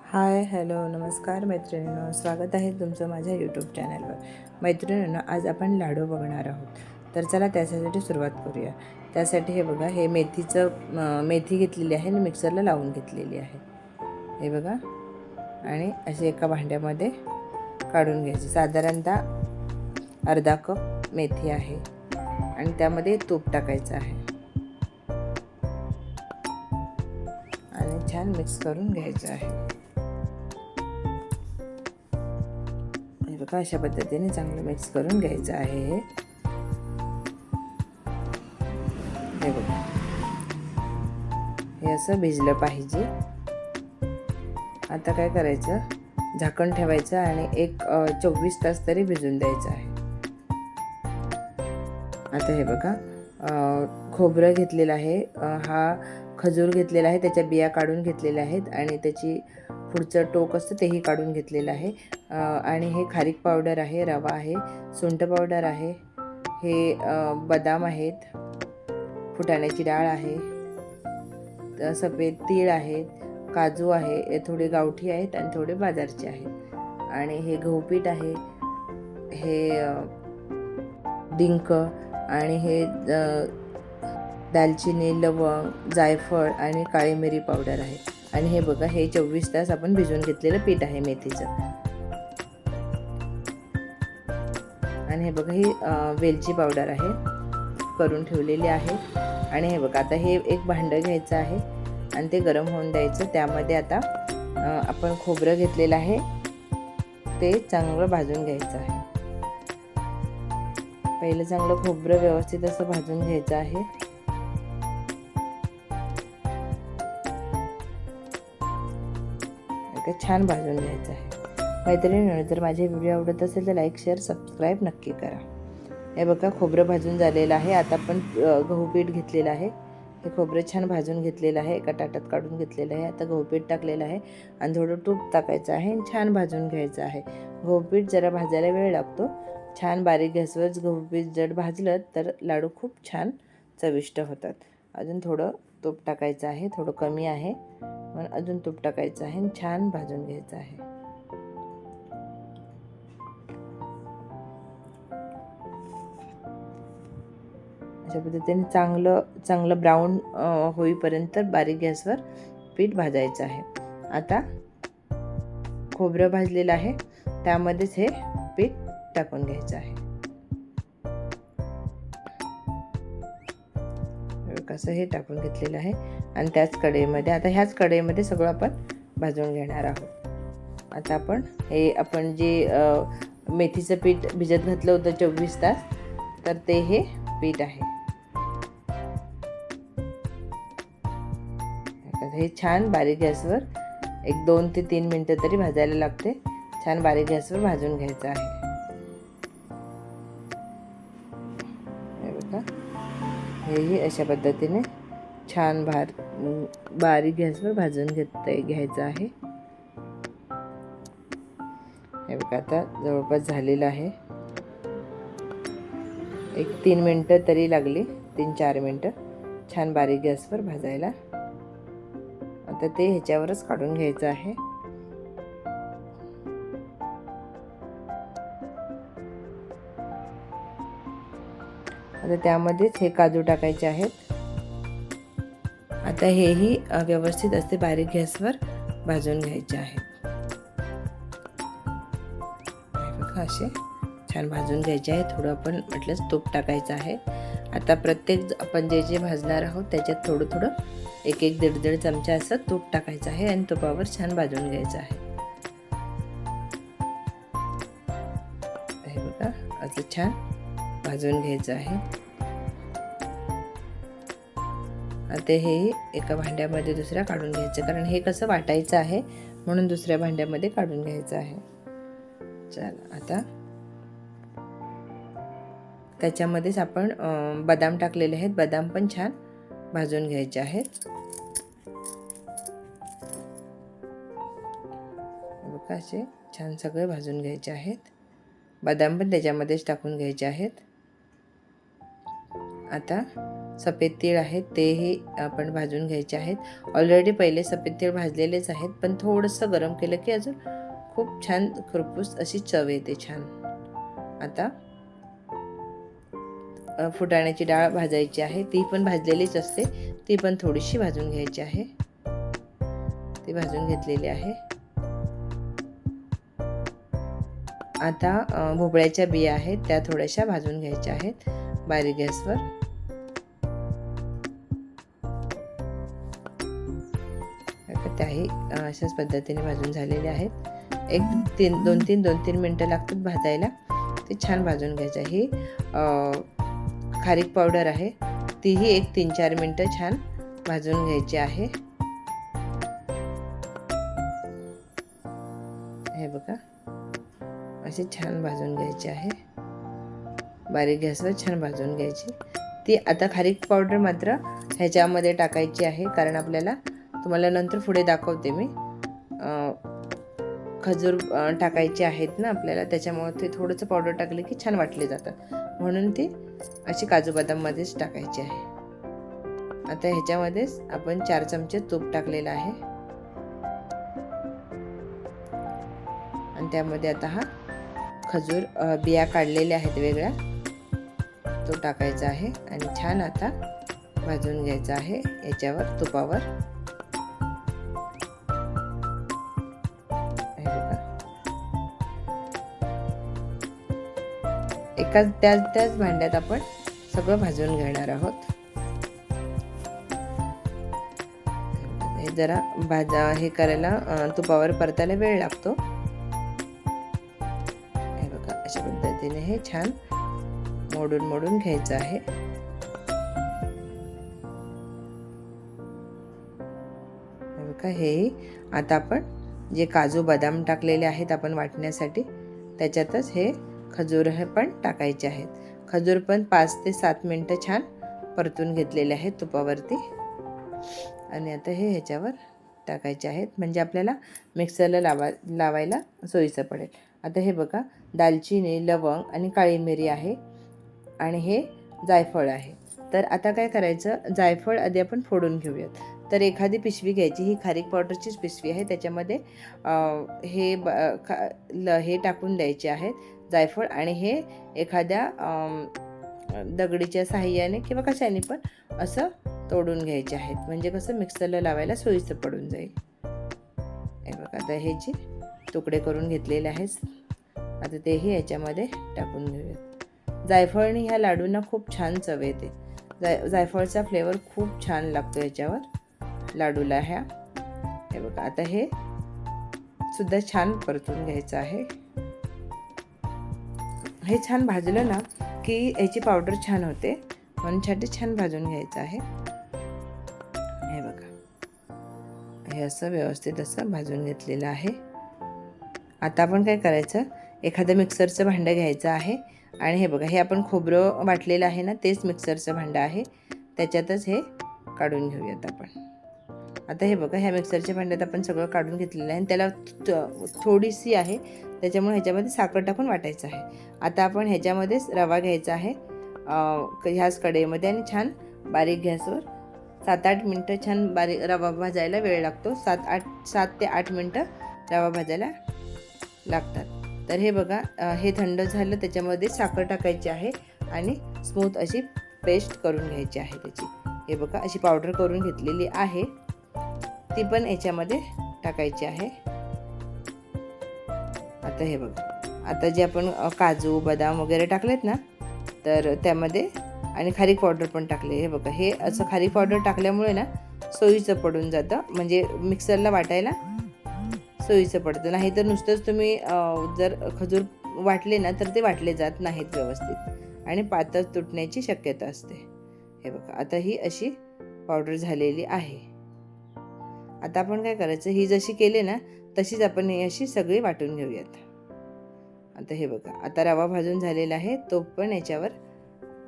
Hi hello नमस्कार मैत्रिणींनो, स्वागत आहे तुमचं माझ्या यूट्यूब चॅनलवर. मैत्रिणींनो, आज आपण लाडू बघणार आहोत. तर चला त्याच्यासाठी सुरुवात करूया. त्यासाठी हे बघा, हे मेथी घेतलेली आहे आणि मिक्सरला लावून घेतलेली आहे. हे बघा, आणि अशी एका भांड्यामध्ये काढून घ्यायची. साधारणतः अर्धा कप मेथी आहे आणि त्यामध्ये तूप टाकायचं आहे आणि छान मिक्स करून घ्यायचं आहे. बघा, अशा पद्धतीने चांगलं मिक्स करून घ्यायचं आहे. हे बघा, हे असं भिजलं पाहिजे. आता काय करायचं, झाकण ठेवायचं आणि 24 तास तरी भिजून द्यायचं आहे. आता हे बघा, खोबरं घेतलेलं आहे, हा खजूर घेतलेला आहे, त्याच्या बिया काढून घेतलेल्या आहेत आणि त्याची पुढचं टोक असतं तेही काढून घेतलेलं आहे. आणि हे खारीक पावडर आहे, रवा आहे, सुंठ पावडर आहे, हे बदाम आहेत, फुटाण्याची डाळ आहे, सफेद तीळ आहेत, काजू आहे, हे थोडे गावठी आहेत आणि थोडे बाजारचे आहेत, आणि हे गहूपीठ आहे, हे डिंक, आणि हे दालचिनी, लवंग, जायफळ आणि काळी मिरी पावडर आहे. आणि हे बघा, हे 24 तास आपण भिजवून घेतलेलं पीठ आहे मेथीचं. आणि हे बघा, ही वेलची पावडर आहे, करून ठेवलेली आहे. आणि हे बघा, आता हे एक भांडं घ्यायचं आहे आणि ते गरम होऊन द्यायचं. त्यामध्ये आता आपण खोबरं घेतलेलं आहे ते चांगलं भाजून घ्यायचं आहे. पहिलं चांगलं खोबरं व्यवस्थित असं भाजून घ्यायचं आहे. छान भाजून घ्यायचं आहे. मैत्रिणींनो, जर माझे व्हिडिओ आवडत असेल तर लाईक, शेअर, सबस्क्राईब नक्की करा. हे बघा, खोबरं भाजून झालेलं आहे. आता आपण गहूपीठ घेतलेलं आहे, हे खोबरं छान भाजून घेतलेलं आहे, एका ताटात काढून घेतलेलं आहे. आता गहूपीठ टाकलेलं आहे आणि थोडं तूप टाकायचं आहे आणि छान भाजून घ्यायचं आहे. गहूपीठ जरा भाजायला वेळ लागतो. छान बारीक गॅसवर गहूपीठ जर भाजलं तर लाडू खूप छान चविष्ट होतात. अजून थोडं तूप टाकायचं आहे, थोडं कमी आहे पण अजून तूप टाकायचं आहे आणि छान भाजून घ्यायचं आहे. अशा पद्धतीने चांगलं ब्राऊन होईपर्यंत बारीक गॅसवर पीठ भाजायचं आहे. आता खोबरं भाजलेलं आहे, त्यामध्येच हे पीठ टाकून घ्यायचं आहे. कसं हे टाकून घेतलेलं आहे आणि त्याच कढईमध्ये, आता ह्याच कढईमध्ये सगळं आपण भाजून घेणार आहोत. आता आपण जे मेथीचं पीठ भिजत घातलं होतं 24 तास, तर ते हे पीठ आहे. हे छान बारीक गॅसवर 2 ते 3 मिनटं तरी भाजायला लागते. छान बारीक गॅसवर भाजून घ्यायचं आहे. हे बघा, हेही अशा पद्धतीने छान बारीक गॅसवर भाजून घ्यायचं आहे. हे बघा, आता जवळपास झालेलं आहे. 3 मिनटं तरी लागली, 3-4 मिनटं छान बारीक गॅसवर भाजायला. आता ते ह्याच्यावरच काढून घ्यायचं आहे. आता त्यामध्येच हे काजू टाकायचे आहेत. आता हेही व्यवस्थित असे बारीक गॅसवर भाजून घ्यायचे आहेत. बघा, असे छान भाजून घ्यायचे आहे. थोडं आपण म्हटलंच तूप टाकायचं आहे. आता प्रत्येक आपण जे भाजणार आहोत त्याच्यात थोडं थोडं 1-1, 1.5 चमचा असं तूप टाकायचं आहे आणि तुपावर छान भाजून घ्यायचं आहे. हे बघा, असं छान भाजून घ्यायचं आहे. आता हे एका भांड्यामध्ये दुसऱ्या काढून घ्यायचं, कारण हे कसं वाटायचं आहे म्हणून दुसऱ्या भांड्यामध्ये काढून घ्यायचं आहे. चला, आता त्याच्यामध्येच आपण बदाम टाकलेले आहेत. बदाम पण छान भाजून घ्यायचे आहेत. बघा, असे छान सगळे भाजून घ्यायचे आहेत. बदाम पण त्याच्यामध्येच टाकून घ्यायचे आहेत. आता सफेद तीळ आहेत तेही आपण भाजून घ्यायचे आहेत. ऑलरेडी पहिले सफेद तीळ भाजलेलेच आहेत, पण थोडंसं गरम केलं की अजून खूप छान खरपूस अशी चव येते छान. आता फुटाण्याची डाळ भाजायची आहे, ती पण भाजलेलीच असते, ती पण थोडीशी भाजून घ्यायची आहे. ती भाजून घेतलेली आहे. आता भोपळ्याच्या बिया आहेत त्या थोड्याशा भाजून घ्यायच्या आहेत बारीक गॅसवर. त्याही अशाच पद्धतीने भाजून झालेले आहेत. दोन तीन मिनटं लागतात भाजायला. ते छान भाजून घ्यायचं. ही खारीक पावडर आहे, तीही 3-4 मिनटं छान भाजून घ्यायची आहे. हे बघा असे छान भाजून घ्यायचे आहे. बारीक गॅसवर छान भाजून घ्यायची. ती आता खारीक पावडर मात्र ह्याच्यामध्ये टाकायची आहे, कारण आपल्याला तुम्हाला नंतर पुढे दाखवते मी खजूर टाकायचे आहेत ना आपल्याला, त्याच्यामुळे ते थोडंसं पावडर टाकले की छान वाटले जातात, म्हणून ती अशी काजू बदाममध्येच टाकायची आहे. आता ह्याच्यामध्येच आपण 4 चमचे तूप टाकलेलं आहे आणि त्यामध्ये आता हा खजूर बिया काढलेल्या आहेत वेगळ्या, तो टाकायचा आहे आणि छान आता भाजून घ्यायचा आहे याच्यावर तुपावर. त्याच भांड्यात आपण सगळं भाजून घेणार आहोत. हे जरा हे करायला तुपावर परतायला वेळ लागतो. हे बघा अशा पद्धतीने हे छान मोडून घ्यायचं आहे. हे बघा हे आता आपण जे काजू बदाम टाकलेले आहेत आपण वाटण्यासाठी, त्याच्यातच हे खजूर हे पण टाकायचे आहेत. खजूर पण 5 ते 7 मिनटं छान परतून घेतलेले आहेत तुपावरती आणि आता हे ह्याच्यावर टाकायचे आहेत, म्हणजे आपल्याला मिक्सरला लावायला सोयीचं पडेल. आता हे बघा दालचिनी, लवंग आणि काळी मिरी आहे आणि हे जायफळ आहे. तर आता काय करायचं, जायफळ आधी आपण फोडून घेऊयात. तर एखादी पिशवी घ्यायची, ही खारीक पावडरचीच पिशवी आहे, त्याच्यामध्ये हे टाकून द्यायचे आहेत जायफळ, आणि हे एखाद्या दगडीच्या साहाय्याने किंवा कशाने पण असं तोडून घ्यायचे आहेत, म्हणजे कसं मिक्सरला लावायला सोयीचं पडून जाईल. हे बघा आता हे जे तुकडे करून घेतलेले आहेत, आता तेही याच्यामध्ये टाकून घेऊयात. जायफळने ह्या लाडूंना खूप छान चव येते. जायफळचा फ्लेवर खूप छान लागतो याच्यावर लाडूला ह्या. हे बघा आता हे सुद्धा छान परतून घ्यायचं आहे. हे छान भाजलं ना की याची पावडर छान होते, म्हणून छान भाजून घ्यायचं आहे. हे बघा हे असं व्यवस्थित असं भाजून घेतलेलं आहे. आता आपण काय करायचं, एखादं मिक्सरचं भांडं घ्यायचं आहे आणि हे बघा हे आपण खोबरं वाटलेलं आहे ना, तेच मिक्सरचं भांडं आहे, त्याच्यातच हे काढून घेऊयात आपण. आता हे बघा ह्या मिक्सरच्या भांड्यात आपण सगळं काढून घेतलेलं आहे आणि त्याला थोडीशी आहे, त्याच्यामुळे ह्याच्यामध्ये साखर टाकून वाटायचं आहे. आता आपण ह्याच्यामध्येच रवा घ्यायचा आहे ह्याच कढईमध्ये आणि छान बारीक गॅसवर 7-8 मिनटं छान बारीक रवा भाजायला वेळ लागतो. 7 ते 8 मिनटं रवा भाजायला लागतात. तर हे बघा हे थंड झालं, त्याच्यामध्ये साखर टाकायची आहे आणि स्मूथ अशी पेस्ट करून घ्यायची आहे त्याची. हे बघा अशी पावडर करून घेतलेली आहे, ती पण याच्यामध्ये टाकायची आहे. आता हे बघा आता जे आपण काजू बदाम वगैरे टाकलेत ना, तर त्यामध्ये आणि खारीक पावडर पण टाकले. हे बघा हे असं खारीक पावडर टाकल्यामुळे ना सोयीचं पडून जातं, म्हणजे मिक्सरला वाटायला सोयीचं पडतं. नाही तर नुसतंच तुम्ही जर खजूर वाटले ना तर ते वाटले जात नाहीत व्यवस्थित आणि पातळ तुटण्याची शक्यता असते. हे बघा आता ही अशी पावडर झालेली आहे. आता आपण काय करायचं, ही जशी केली ना तशीच आपण ही अशी सगळी वाटून घेऊयात. आता हे बघा आता रवा भाजून झालेला आहे, तो पण याच्यावर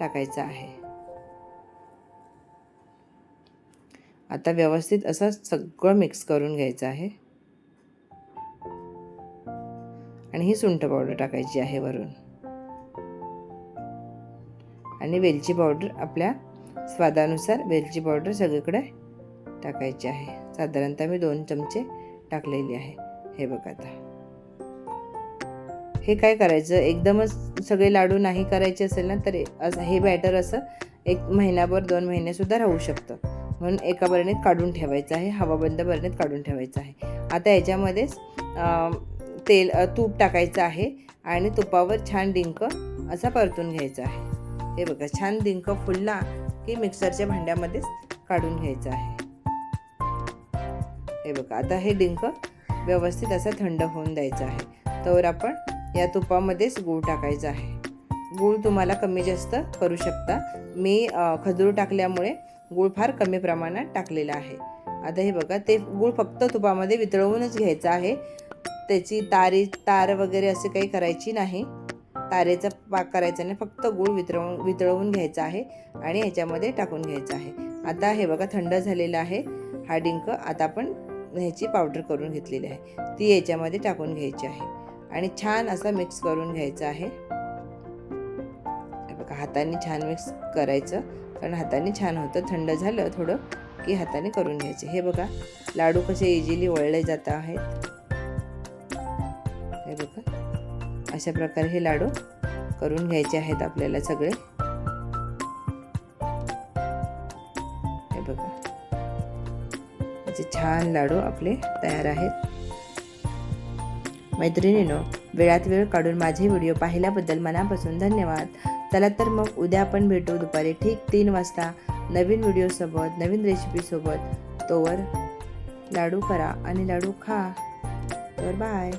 टाकायचा आहे. आता व्यवस्थित असं सगळं मिक्स करून घ्यायचं आहे आणि ही सुंठ पावडर टाकायची आहे वरून आणि वेलची पावडर आपल्या स्वादानुसार वेलची पावडर सगळीकडे टाकायची आहे. साधारणतः मी 2 चमचे टाकलेली आहे. हे बघा आता हे काय करायचं, एकदमच सगळे लाडू नाही करायचे असेल ना तर असं हे बॅटर असं 1 महिनाभर 2 महिनेसुद्धा राहू शकतं. म्हणून एका बरणीत काढून ठेवायचं आहे, हवाबंद बरणीत काढून ठेवायचं आहे. आता याच्यामध्येच तूप टाकायचं आहे आणि तुपावर छान डिंक असा परतून घ्यायचा आहे. हे बघा छान डिंक फुलला की मिक्सरच्या भांड्यामध्येच काढून घ्यायचं आहे. हे बघा आता हे डिंक व्यवस्थित असं थंड होऊन द्यायचं आहे. तर आपण या तुपामध्येच गूळ टाकायचा आहे. गूळ तुम्हाला कमी जास्त करू शकता. मी खजूर टाकल्यामुळे गूळ फार कमी प्रमाणात टाकलेला आहे. आता हे बघा ते गूळ फक्त तुपामध्ये वितळवूनच घ्यायचं आहे. त्याची तार वगैरे असे काही करायची नाही, तारेचा पाक करायचा नाही, फक्त गूळ वितळवून घ्यायचा आहे आणि ह्याच्यामध्ये टाकून घ्यायचा आहे. आता हे बघा थंड झालेला आहे हा डिंक. आता आपण ह्याची पावडर करून घेतलेली आहे ती याच्यामध्ये टाकून घ्यायची आहे आणि छान असा मिक्स करून घ्यायचा आहे. बघा हाताने छान मिक्स करायचं, कारण हाताने छान होतं. थंड झालं थोडं की हाताने करून घ्यायचे. हे बघा लाडू कसे इझिली वळले जात आहेत. हे बघा अशा प्रकारे हे लाडू करून घ्यायचे आहेत आपल्याला सगळे. हे बघा असे छान लाडू आपले तयार आहेत. मैत्रिणींनो, वेळात वेळ काढून माझे व्हिडिओ पाहिल्याबद्दल मनापासून धन्यवाद. चला तर मग उद्या आपण भेटू दुपारी ठीक 3 वाजता नवीन व्हिडिओसोबत, नवीन रेसिपीसोबत. तोवर लाडू करा आणि लाडू खा. तर बाय.